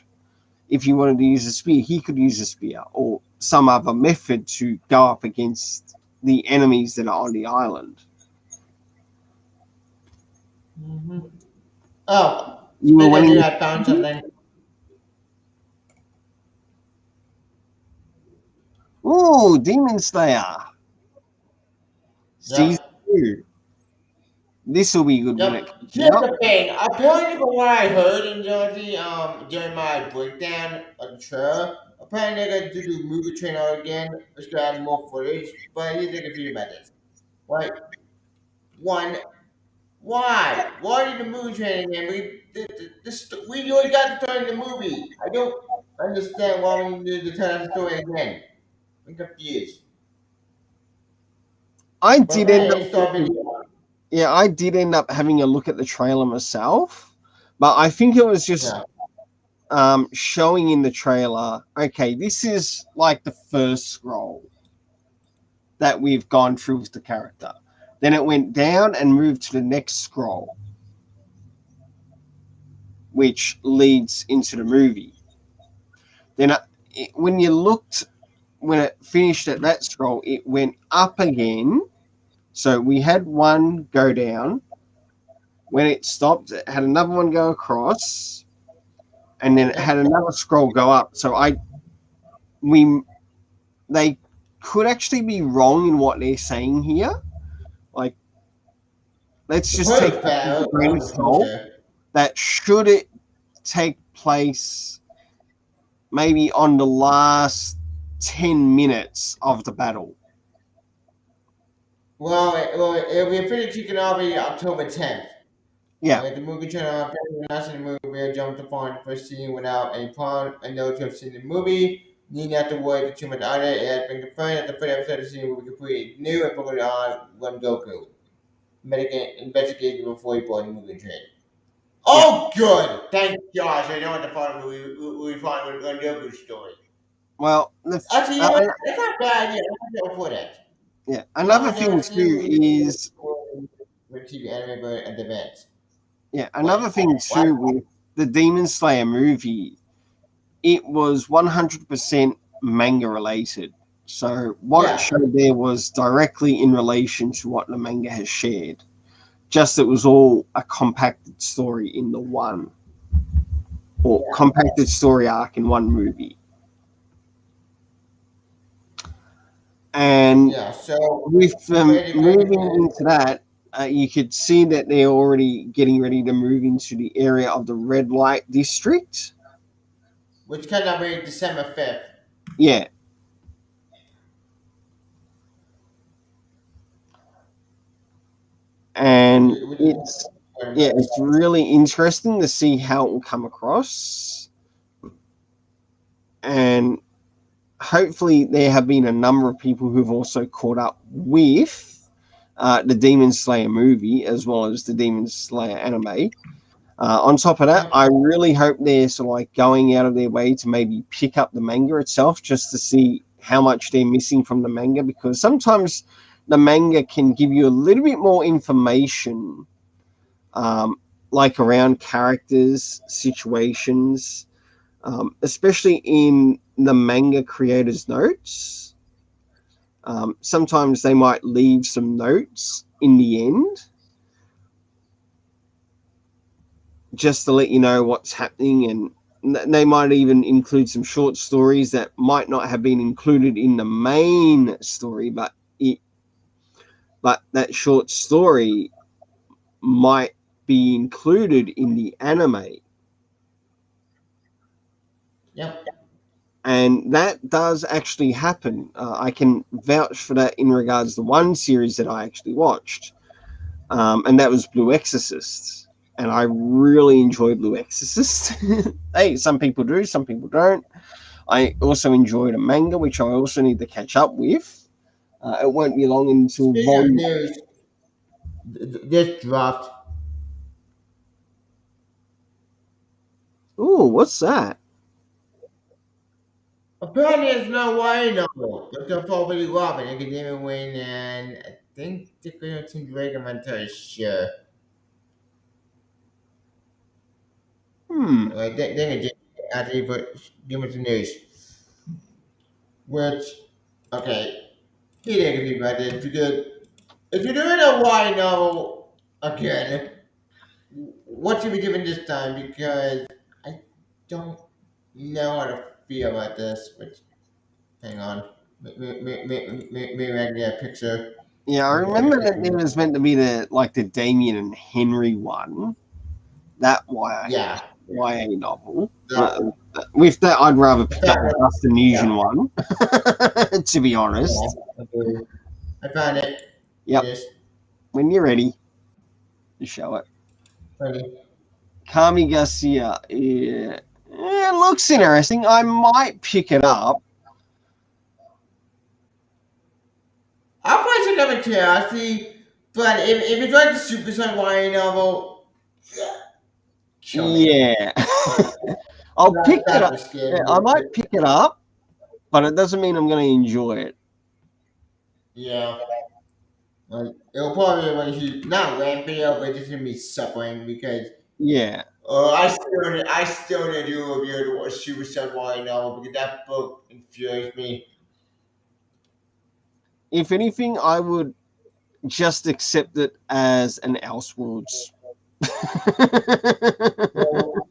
If he wanted to use a spear, he could use a spear, or some other method to go up against the enemies that are on the island. Mm-hmm. Oh, You were speaking of winning. you, I found something. Ooh, Demon Slayer. Season Yep. 2. This will be good when it Yep. comes Here's out. the thing. Apparently, from what I heard in Georgie, during my breakdown of the trailer, apparently they're gonna do the movie trailer again. It's gonna add more footage. But here's the confused about this. Right? One, why? Why did the movie trailer again? We already got the story in the movie. I don't understand why we need to tell the story again. I'm confused. I But did end apparently, up it's still video. Yeah, I did end up having a look at the trailer myself, but I think it was just Yeah. showing in the trailer, okay, this is like the first scroll that we've gone through with the character. Then it went down and moved to the next scroll, which leads into the movie. Then when you looked, when it finished at that scroll, it went up again. So we had one go down. When it stopped, it had another one go across, and then it had another scroll go up. So they could actually be wrong in what they're saying here. Like, let's The just take first that with a battle grain on of the salt. poster. That should it take place maybe on the last 10 minutes of the battle. It'll be finished. You can already October 10th. Yeah, The movie channel announcing the movie jumped to find the first scene without any plan and those who have seen the movie need not to worry too much on it. It has been confirmed that the first episode of the scene will be completely new and focused on Run Goku. Investigating before he bought the movie train. yeah. Oh, good! Thank God! I know what the part we find with Run Goku's story. Well, Actually, you know, that's not bad. Yeah, I'm for that. yeah. Now Another I thing never seen a too movie is with TV anime but at the event. Wait, another thing what? too with the Demon Slayer movie. It was 100% manga related. So what it Yeah. showed there was directly in relation to what the manga has shared. Just it was all a compacted story in the one, or compacted story arc in one movie. And Yeah, so with basically, moving into that, you could see that they're already getting ready to move into the area of the red light district. which cannot be December 5th. Yeah. and Which it's very yeah, nice. it's really interesting to see how it will come across, and hopefully there have been a number of people who've also caught up with the Demon Slayer movie as well as the Demon Slayer anime. On top of that, Yep. I really hope they're sort of like going out of their way to maybe pick up the manga itself just to see how much they're missing from the manga, because sometimes the manga can give you a little bit more information, like around characters, situations, especially in the manga creators' notes. Sometimes they might leave some notes in the end just to let you know what's happening, and they might even include some short stories that might not have been included in the main story, but that short story might be included in the anime. Yep. And that does actually happen. I can vouch for that in regards to one series that I actually watched, and that was Blue Exorcist. And I really enjoyed Blue Exorcist. Hey, some people do, some people don't. I also enjoyed a manga, which I also need to catch up with. It won't be long until Speaking of volume. news, this dropped. Oh, what's that? Apparently, it's not YA novel. Dr. Poverty Robin, Academia Win, and I think they're going to Drake. I'm not entirely sure. Hmm. Then again, actually, but give me the news. Which, okay, he didn't be about this because if you're doing a YA novel again, what should we doing this time? Because I don't know how to feel about this. Which, hang on, maybe I can get a picture. Yeah, I remember that there was meant to be the Damien and Henry one. That Yeah. YA novel. The, With that, I'd rather pick up the fact, Dustin yeah, Nugent one, to be yeah, honest. okay. I found it. Here it Yep, is. when you're ready, to show it. Funny. Kami Garcia. Yeah, it looks interesting. I might pick it up. I'll probably check out a curiosity, but if it's like the Super Sun YA novel, kill me. Yeah. I'll pick it That's up. what Yeah, scared I me. might pick it up, but it doesn't mean I'm going to enjoy it. Yeah. Like, it'll probably like he not ramping up, but just gonna be suffering because Yeah. I still need to do a review of a Super Sun YA novel because that book infuriates me. If anything, I would just accept it as an Elseworlds.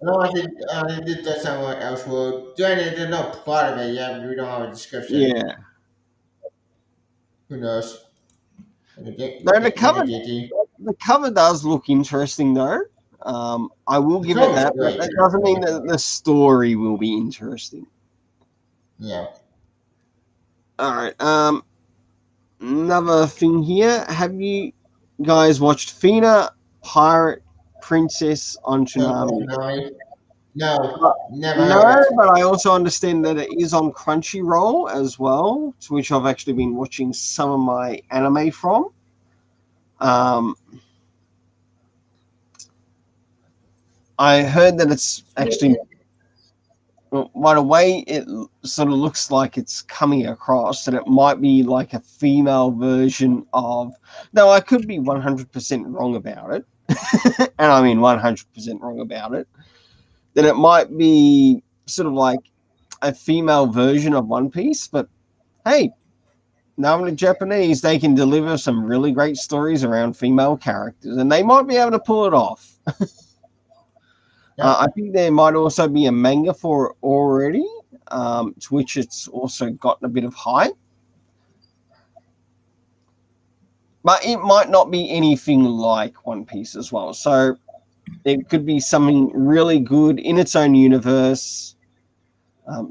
No, I think this does sound like Elseworld. There's no plot of it yet. We don't have a description. Yeah. Who knows? No, JT. the cover does look interesting though. I will The give it cover's that, but great. that doesn't mean that the story will be interesting. Yeah. All right. Another thing here. Have you guys watched Fina, Pirate Princess on Tsunami? No, never No, heard of it. but I also understand that it is on Crunchyroll as well, to which I've actually been watching some of my anime from. Um, I heard that it's actually, by the way it sort of looks like it's coming across, that it might be like a female version of. Though I could be 100% wrong about it, and I mean 100% wrong about it. That it might be sort of like a female version of One Piece, but hey, now in the Japanese, they can deliver some really great stories around female characters, and they might be able to pull it off. I Yep. think there might also be a manga for it already, to which it's also gotten a bit of hype. But it might not be anything like One Piece as well. So it could be something really good in its own universe.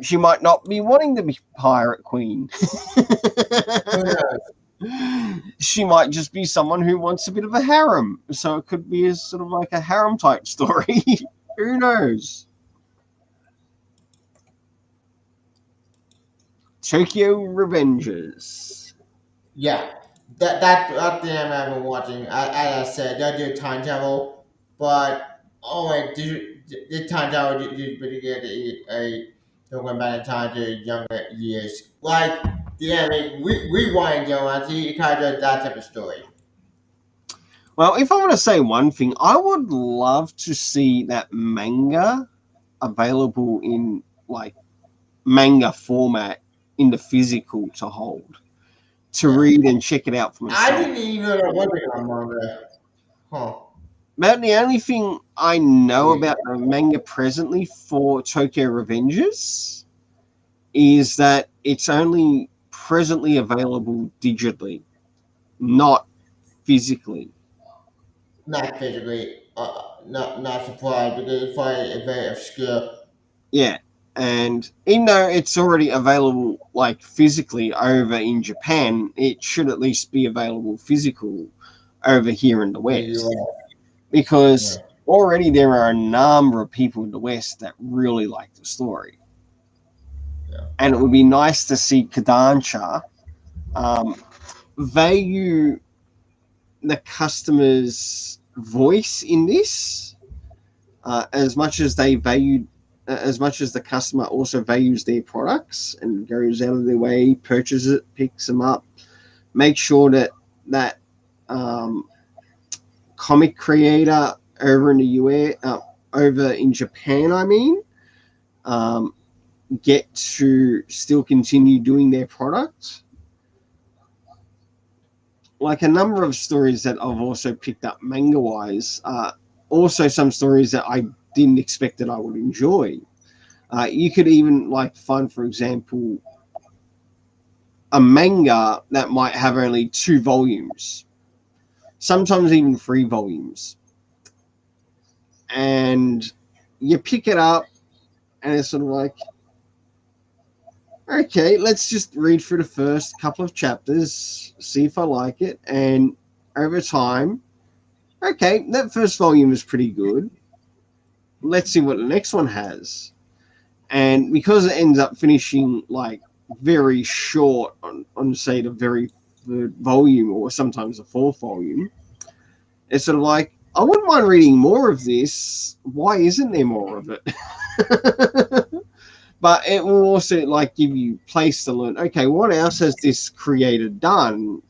She might not be wanting to be Pirate Queen. Who knows? She might just be someone who wants a bit of a harem, so it could be a sort of like a harem type story. Who knows? Tokyo Revengers. Yeah, that the anime I've been watching. As I said, they do time travel, but oh my, the time travel did pretty good. They went back in time to younger years, like the anime rewind. It kind of that type of story. Well, if I want to say one thing, I would love to see that manga available in like manga format in the physical to hold, to Yeah. read and check it out for I myself. didn't even know there was a manga. Huh. About the only thing I know about the manga presently for Tokyo Revengers is that it's only presently available digitally, not physically. Not physically, not surprised because it's probably very obscure. Yeah. And even though it's already available like physically over in Japan, it should at least be available physical over here in the West. Because already there are a number of people in the West that really like the story. Yeah. And it would be nice to see Kodansha value the customer's voice in this as much as they value, as much as the customer also values their products and goes out of their way, purchases it, picks them up, make sure that comic creator over in the US, over in Japan, I mean, get to still continue doing their product. Like a number of stories that I've also picked up manga wise, also some stories that I didn't expect that I would enjoy. You could even like find, for example, a manga that might have only 2 volumes, sometimes even 3 volumes, and you pick it up and it's sort of like, okay, let's just read through the first couple of chapters, see if I like it, and over time, okay, that first volume is pretty good. Let's see what the next one has. And because it ends up finishing like very short on say the very third volume or sometimes the fourth volume, it's sort of like, I wouldn't mind reading more of this. Why isn't there more of it? But it will also like give you place to learn, okay, what else has this creator done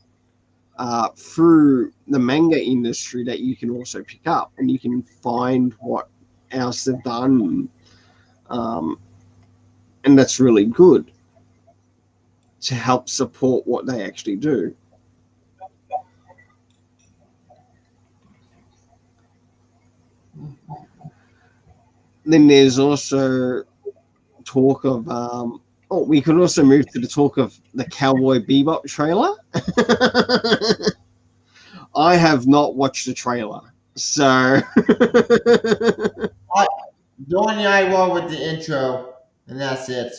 through the manga industry that you can also pick up, and you can find what else they've done, and that's really good to help support what they actually do. Then there's also talk of we could also move to the talk of the Cowboy Bebop trailer. I have not watched the trailer, so The only I want with the intro, and that's it.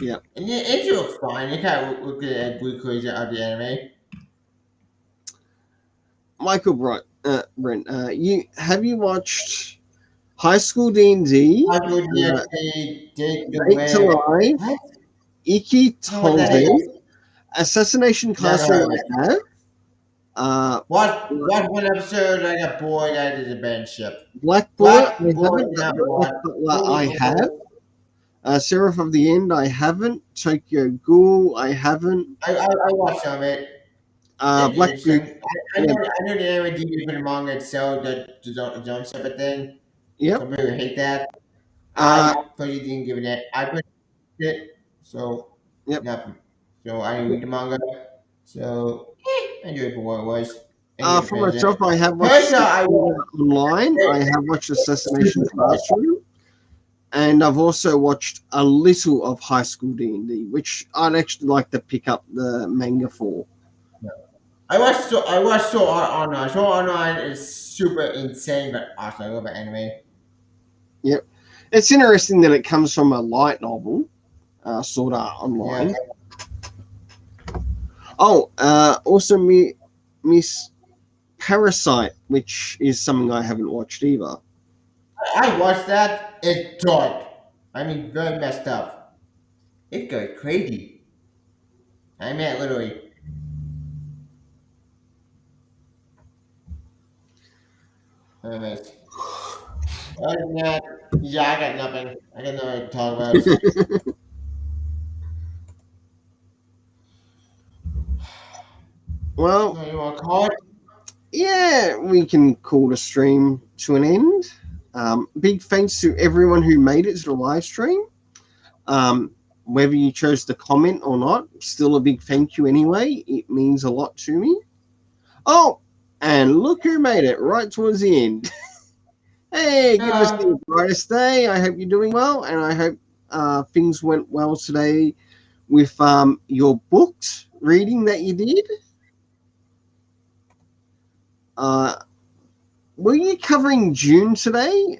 Yeah. And the intro looks fine. It kind of looks at Blue Crazy of the anime. Michael Brent, you watched High School D&D, I would say Dig the Baked Alive, What? Iki What the heck? Tolze, Assassination Classroom I have, What one episode I got bored out of the band ship? Black Bullet Black Bullet, Black not Butler I have, Seraph of the End I haven't, Tokyo Ghoul I haven't, I watched some of it. Black Boot, I know the anime did for the manga itself, the own separate thing. yep. Some people hate that. Uh, I probably didn't give it that. I put it, so Yep. nothing. So I didn't read the manga. So I enjoyed it for what it was. For myself, I have watched online. I have watched Assassination Classroom, and I've also watched a little of High School D&D, which I'd actually like to pick up the manga for. I watched Sword Art Online. Sword Art Online is super insane, but awesome. I love that anime. Yep, it's interesting that it comes from a light novel, Sword Art Online. Yeah. Oh, also Miss Parasite, which is something I haven't watched either. I watched that. It's dark. I mean, very messed up. It goes crazy. I mean, literally. Anyways, other than that, yeah, I got nothing. I got nothing to talk about. Well, So you want to call it? yeah, we can call the stream to an end. Big thanks to everyone who made it to the live stream. Whether you chose to comment or not, still a big thank you anyway. It means a lot to me. Oh, and look who made it right towards the end. Hey, good to see you, brightest day. I hope you're doing well, and I hope things went well today with your books reading that you did. Were you covering June today?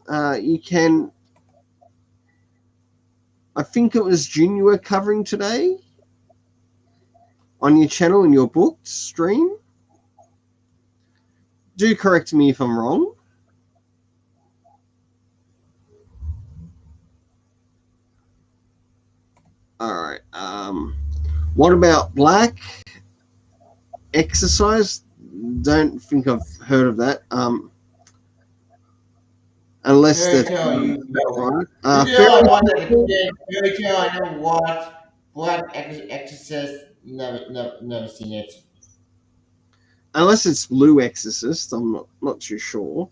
You can. I think it was June you were covering today on your channel in your book stream. Do correct me if I'm wrong. All right. What about Black Exercise? Don't think I've heard of that. Unless Fairy that's tale, you know. right. You know, I watched it again. Fairy tale, I never watched. Black Exorcist, never seen it. Unless it's Blue Exorcist, I'm not too sure.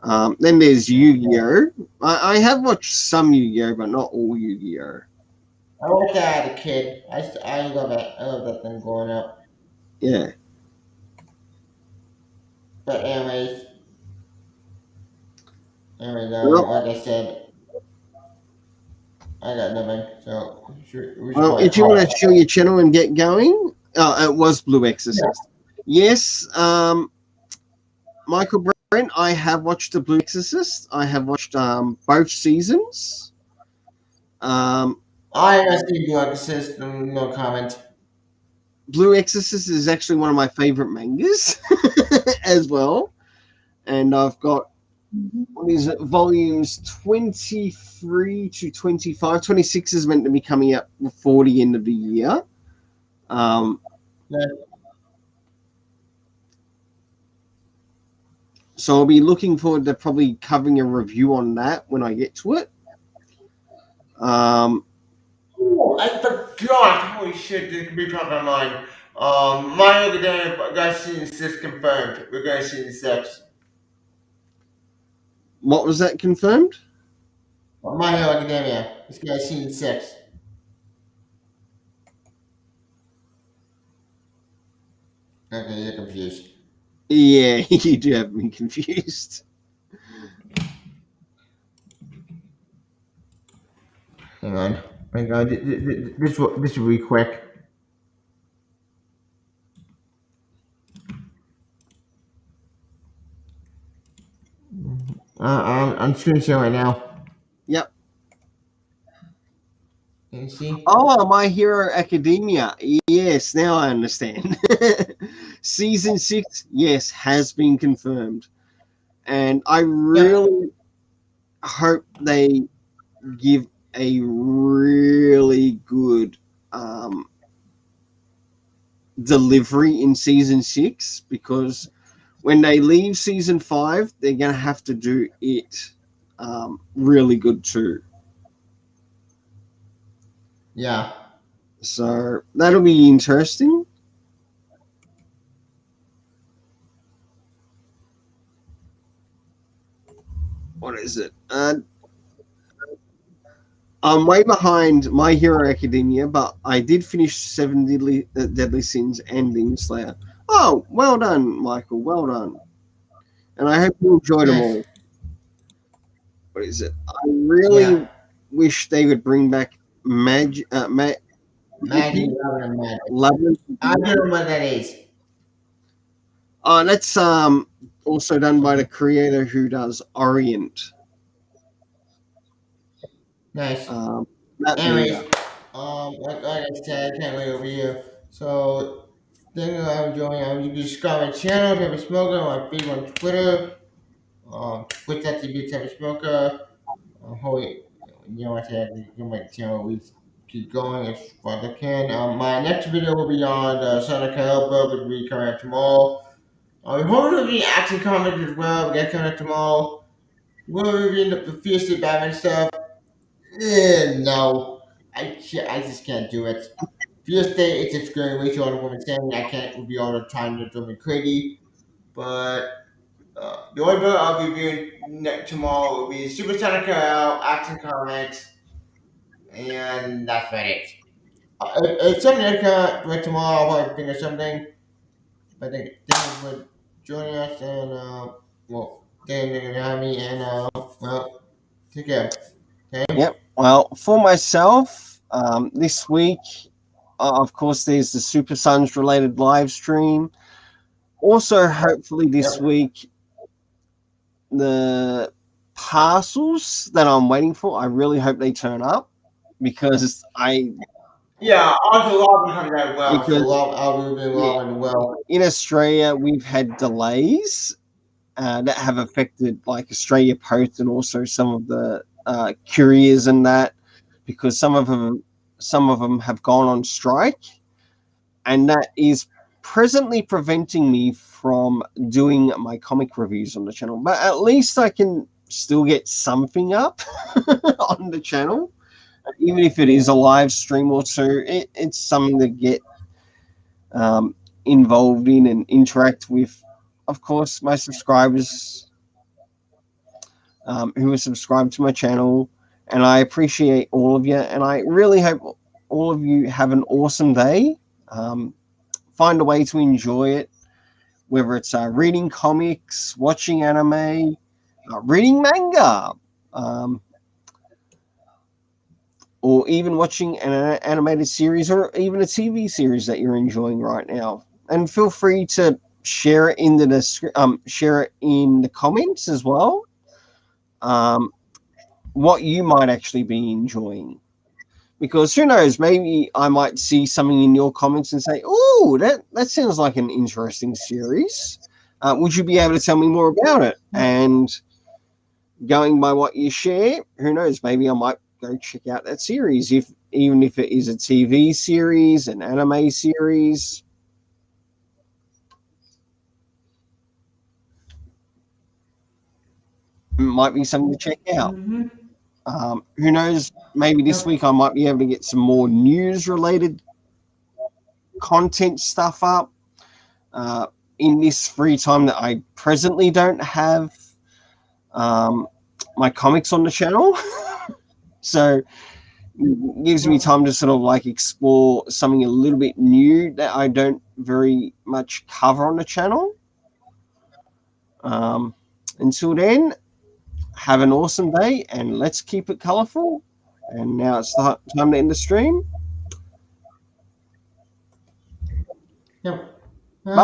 Then there's Yu-Gi-Oh. I have watched some Yu-Gi-Oh, but not all Yu-Gi-Oh. I watched that as a kid. I love it. I love that thing growing up. Yeah. But anyways, Well, like I said, I got nothing. So we should well, play a if you want call. to show your channel and get going, it was Blue Exorcist. Yes, Michael Brent, I have watched The Blue Exorcist. I have watched both seasons. I haven't seen Blue Exorcist. No comment. Blue Exorcist is actually one of my favorite mangas as well. And I've got, what is it, volumes 23 to 25. 26 is meant to be coming out before the end of the year. Yeah. So I'll be looking forward to probably covering a review on that when I get to it. Oh, I forgot. Holy shit, this could be top of mine. My other day, got season 6 confirmed. We're going to season 6. What was that confirmed? My Hero Academia. This guy's season 6. Okay, you're confused. Yeah, you do have me confused. Hang on. Hang on. This will be quick. I'm screen share right now. Yep. Can you see? Oh, My Hero Academia. Yes, now I understand. Season 6, yes, has been confirmed. And I really hope they give a really good delivery in season 6, because when they leave season 5, they're going to have to do it really good too. Yeah. So that'll be interesting. What is it? I'm way behind My Hero Academia, but I did finish Seven Deadly Sins and Demon Slayer. Oh, well done, Michael. Well done. And I hope you enjoyed them all. What is it? I really wish they would bring back Magic Labyrinth. I don't know what that is. That's also done by the creator who does Orient. Nice. That Anyways, manga. like I said, I can't wait over you. So, thank you for joining. You can subscribe my channel, Type of Smoker, my page on Twitter, twitch.tv Type of Smoker. Holy, you know, I said, you my channel, we keep going as far as I can. My next video will be on Sonic Helper, which will be coming out tomorrow. We hope to be action comics as well. We got coming out tomorrow. We're reviewing the Fierce State Batman stuff. No, I just can't do it. Fierce State, it's going way too hard. Woman saying I can't review all the time. It's driving me crazy. But the only book I'll be reviewing tomorrow will be Super Sonic Carol, Action Comics, and that's about it. If something else comes tomorrow, I'll probably think of something. But thank you for joining us, and well, thank you for having me, and well, take care. Okay? Yep. Well, for myself, this week, of course, there's the Super Sons related live stream. Also, hopefully this week, the parcels that I'm waiting for, I really hope they turn up, because Yeah, also Robin coming out well. Because- So I'll be Robin well. in Australia, we've had delays that have affected like Australia Post and also some of the couriers and that, because some of them have gone on strike, and that is presently preventing me from doing my comic reviews on the channel. But at least I can still get something up on the channel, even if it is a live stream or two. It's something to get involved in and interact with, of course, my subscribers who are subscribed to my channel. And I appreciate all of you, and I really hope all of you have an awesome day. Find a way to enjoy it, whether it's reading comics, watching anime, reading manga, or even watching an animated series or even a TV series that you're enjoying right now. And feel free to share it in the comments as well. What you might actually be enjoying, because who knows, maybe I might see something in your comments and say, "Oh, that sounds like an interesting series. Would you be able to tell me more about it?" And going by what you share, who knows, maybe I might go check out that series, even if it is a TV series, an anime series. It might be something to check out. Who knows, maybe this week I might be able to get some more news related content stuff up in this free time that I presently don't have my comics on the channel. So it gives me time to sort of like explore something a little bit new that I don't very much cover on the channel. Until then, have an awesome day, and let's keep it colorful. And now it's time to end the stream. Yep. Bye.